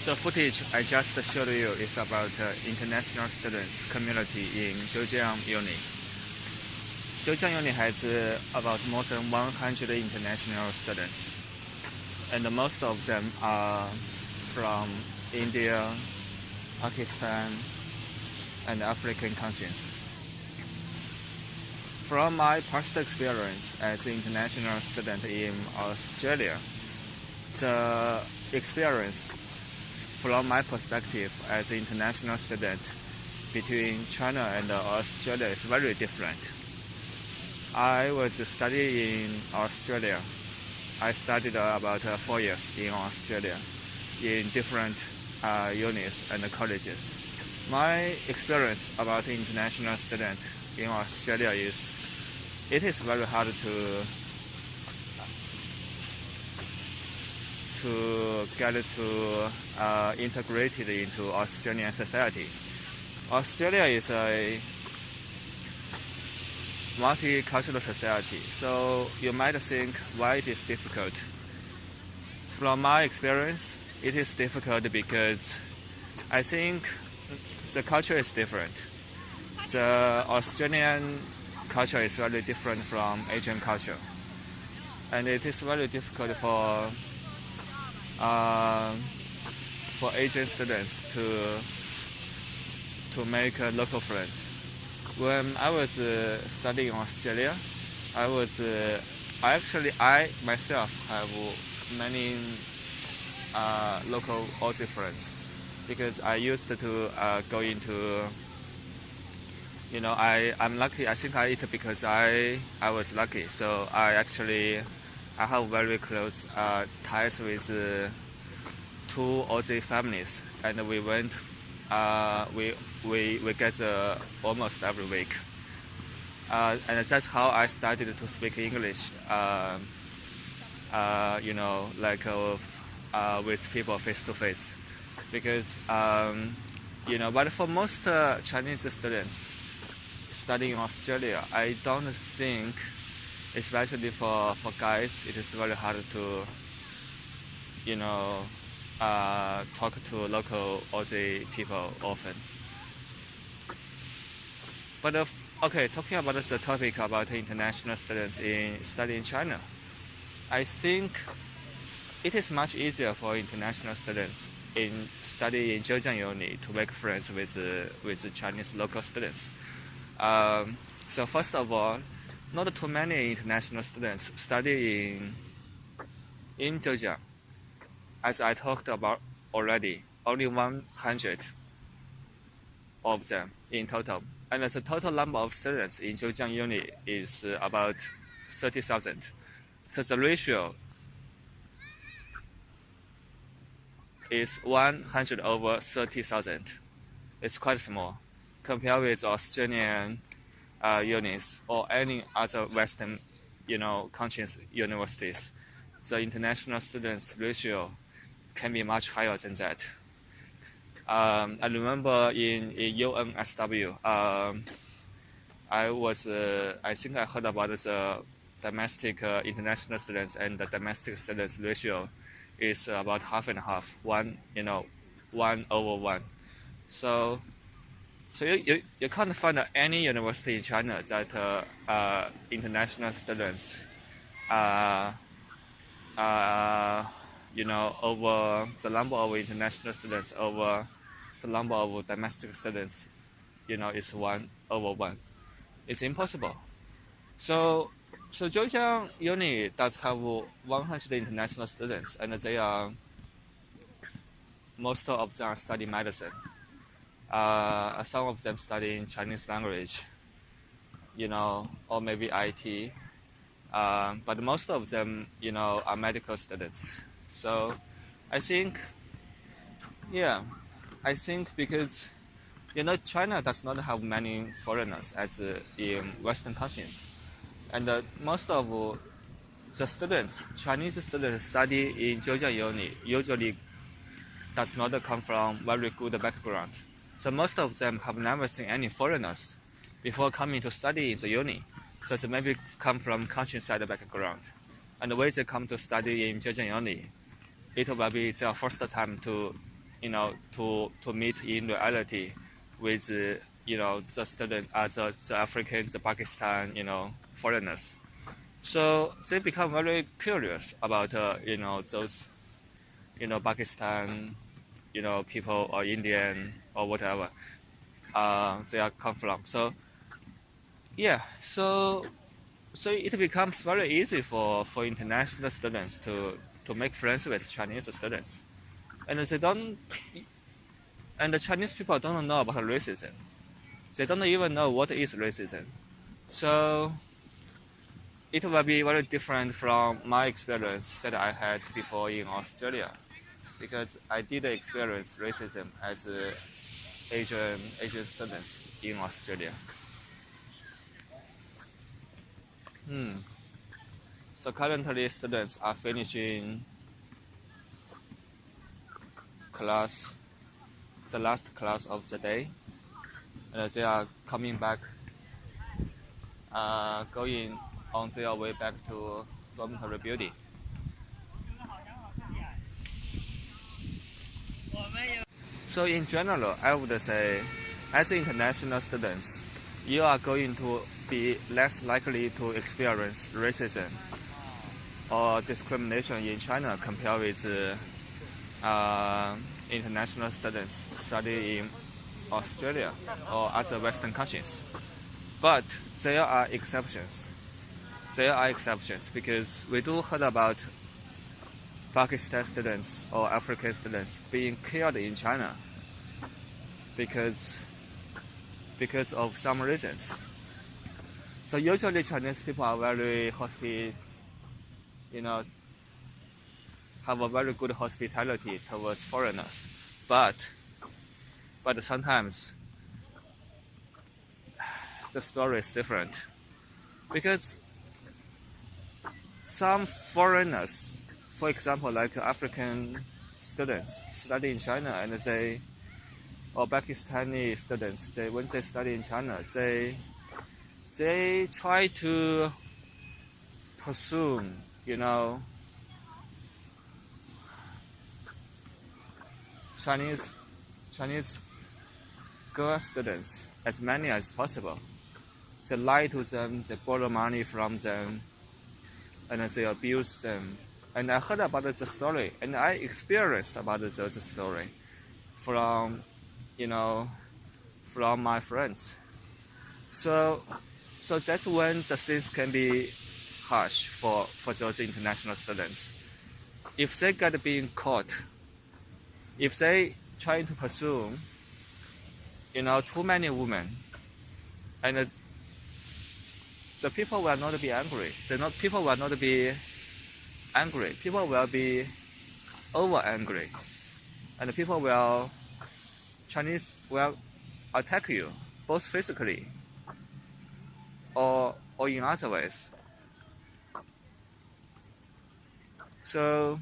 The footage I just showed you is about international students community in Jiujiang Uni. Jiujiang Uni has about more than 100 international students, and most of them are from India, Pakistan, and African countries. From my personal experience as an international student in Australia, the experience from my perspective as an international student between China and Australia is very different. I was studying in Australia. I studied about 4 years in Australia in different unis and colleges. My experience about international student in Australia is it is very hard to get integrated into Australian society. Australia is a multicultural society, so you might think why it is difficult. From my experience, it is difficult because I think the culture is different. The Australian culture is very different from Asian culture, and it is very difficult for Asian students to make local friends. When I was studying in Australia, I myself have many local Aussie friends because I used to go into, I'm lucky. I think I eat because I was lucky. So I have very close ties with 2 Aussie families, and we went. We get almost every week, and that's how I started to speak English. With people face to face, because but for most Chinese students studying in Australia, I don't think, especially for guys, it is very hard to talk to local Aussie people often. But talking about the topic about international students studying in China, I think it is much easier for international students in studying in Jiujiang Uni to make friends with the Chinese local students. So first of all, not too many international students study in Jiujiang. As I talked about already, only 100 of them in total. And the total number of students in Jiujiang Uni is about 30,000. So the ratio is 100 over 30,000. It's quite small compared with Australian unis or any other Western, countries universities. The international students ratio can be much higher than that. I remember in UNSW, I think I heard about the domestic international students and the domestic students ratio is about half and half, 1 over 1. So you can't find any university in China that international students over the number of international students over the number of domestic students, is 1 over 1. It's impossible. So Jiujiang Uni does have 100 international students, and most of them are studying medicine. Some of them studying Chinese language, or maybe IT. But most of them, are medical students. So I think because, China does not have many foreigners as in Western countries. And most of the students, Chinese students study in Jiujiang Uni usually does not come from very good background. So most of them have never seen any foreigners before coming to study in the uni. So they maybe come from countryside background. And when they come to study in Jiujiang Uni, it will be their first time to to meet in reality with the student, the African, the Pakistan, foreigners. So they become very curious about those Pakistan, people or Indian or whatever they are come from. So yeah, so it becomes very easy for international students to make friends with Chinese students, and they don't, and the Chinese people don't know about racism. They don't even know what is racism. So it will be very different from my experience that I had before in Australia, because I did experience racism as Asian students in Australia. So currently, students are finishing class, the last class of the day, and they are coming back, going on their way back to dormitory building. So in general, I would say, as international students, you are going to be less likely to experience racism or discrimination in China compared with international students studying in Australia or other Western countries. But there are exceptions. There are exceptions because we do heard about Pakistan students or African students being killed in China because of some reasons. So usually Chinese people are very have a very good hospitality towards foreigners, but sometimes the story is different because some foreigners, for example, like African students study in China, and or Pakistani students, when they study in China, they try to pursue, Chinese girl students as many as possible. They lie to them, they borrow money from them, and they abuse them. And I heard about the story, and I experienced about the story from, from my friends. So that's when the things can be harsh for those international students. If they get being caught, if they try to pursue, too many women, and the people will not be angry. People will not be angry. People will be over angry, and Chinese will attack you, both physically or in other ways. So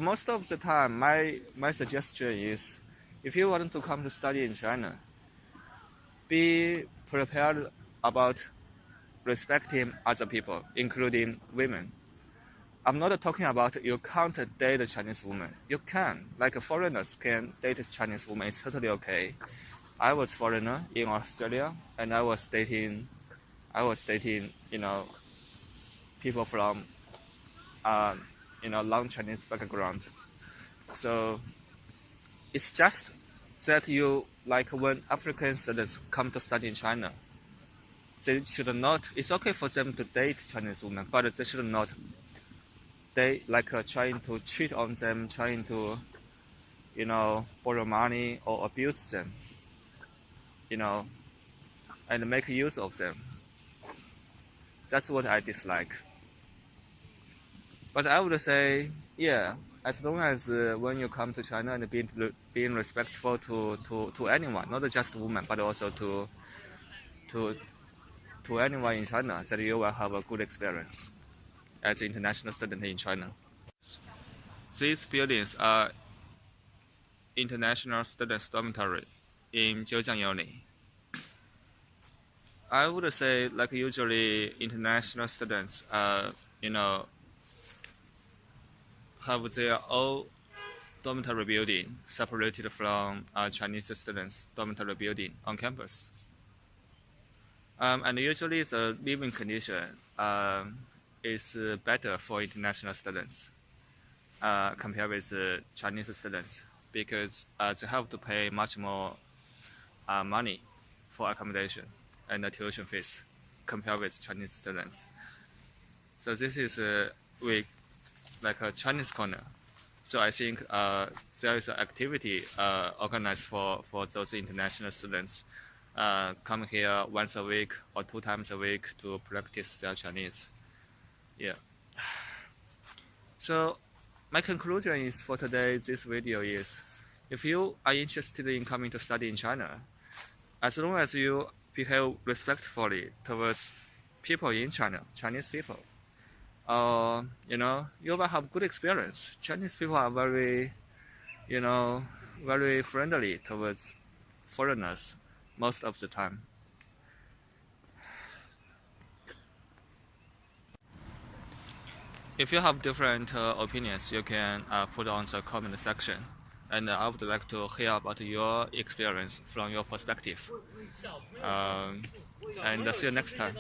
most of the time, my suggestion is, if you want to come to study in China, be prepared about respecting other people, including women. I'm not talking about you can't date a Chinese woman. You can, like foreigners can date a Chinese woman. It's totally okay. I was foreigner in Australia, and I was dating, people from, long Chinese background. So it's just that when African students come to study in China, they should not, it's okay for them to date Chinese women, but they should not, trying to cheat on them, trying to, borrow money or abuse them, and make use of them. That's what I dislike. But I would say, yeah, as long as when you come to China and being respectful to anyone, not just women, but also to anyone in China, that you will have a good experience as an international student in China. These buildings are international students' dormitory in Jiujiang Uni. I would say, usually international students, have their own dormitory building separated from Chinese students' dormitory building on campus. And usually the living condition is better for international students compared with Chinese students because they have to pay much more money for accommodation and tuition fees compared with Chinese students. So this is like a Chinese corner. So I think there is an activity organized for those international students come here once a week or 2 times a week to practice their Chinese. Yeah. So my conclusion is for today, this video is, if you are interested in coming to study in China, as long as you behave respectfully towards people in China, Chinese people, you will have good experience. Chinese people are very, very friendly towards foreigners most of the time. If you have different opinions, you can put on the comment section. And I would like to hear about your experience from your perspective. And see you next time.